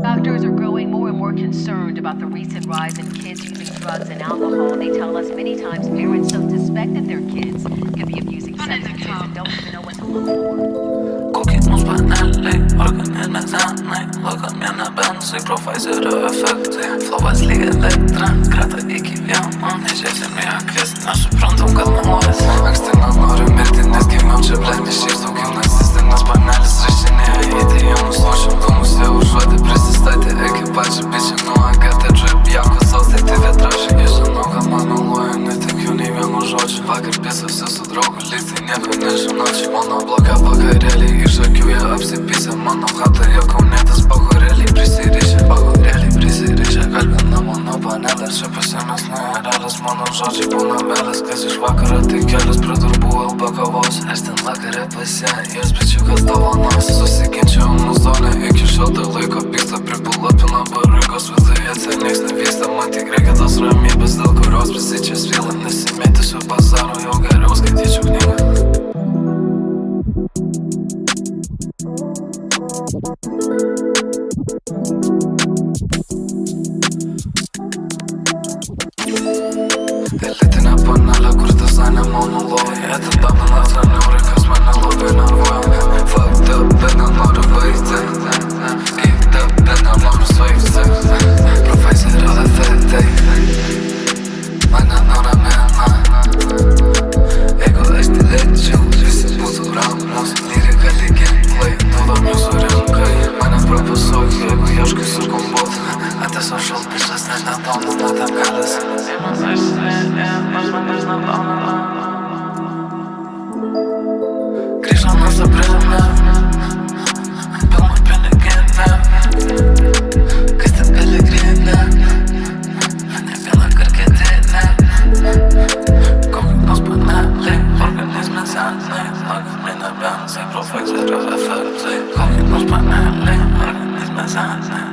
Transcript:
Doctors are growing more and more concerned about the recent rise in kids using drugs and alcohol. They tell us many times parents don't suspect that their kids could be abusing substances and don't even know what to look for. Kokinos panelį, organinė zenai, lagamienė benzai, Profizerio efektai, Flowas lyg elektra, krata iki vieno, nežiūrėsim į akis, nesuprantam, kad meluojas. Anksti nenoriu mirti, nes gimiau čia blendį šiais daug gimnasistinis panelis, rašinėja įdėjimus, lošim dūmus, jie užuodė prisistatė ekipačių, bičiai nuo agata, drip, jako saustai vietražai, jie žinau, kad man meluoja, netikiu nei vienu žodžiu, vakar pisausi su draugu, lygtai nieko nežinočiau, mano bloga vakarėliai, iš akių jie apsipysė, mano chata, jie kaunėtas, bagorėliai prisirišė, kalbina mano panelė, čia pasiemęs nuėrelis, mano žodžiai būna melis, kas iš vakaro tai kelias prie darbų alba kavos, aš ten vakarė pas ją, jos bičiukas dovanos, susiginčiau muzonė, iki šiol tai laiko pyksta, pripulapina barikos viduje, čia nieks nevyksta, man tik reikia tos ramybės, dėl kurios visi čia svyla, nesimėtysiu bazaro, jau geriau skaityčiau knygą. Elitinė panelė, kur dizainė mano lovai, atidą man atraniaurai, kas mane labai nervuoja. Fucked up, bet nenoriu baigti, geeked up, bet nenoriu svaigti. Profizerio efektai mane nuramina, jeigu aš tylėčiau, visi būtų ramūs. Lyrika lyg ginklai, duoda mūsų rinkai, mane propasuok, jeigu ieškai su kombotu. Ateso šalpišas, net nedomina tam galis. Grįžo mūsų prizmė, pilna piniginė, kas ten piligrinė, ne viena karketinė. Kokinos paneliai, organizme zenai, lagaminė benzai, Profizerio efektai. Kokinos paneliai, organizme zenai.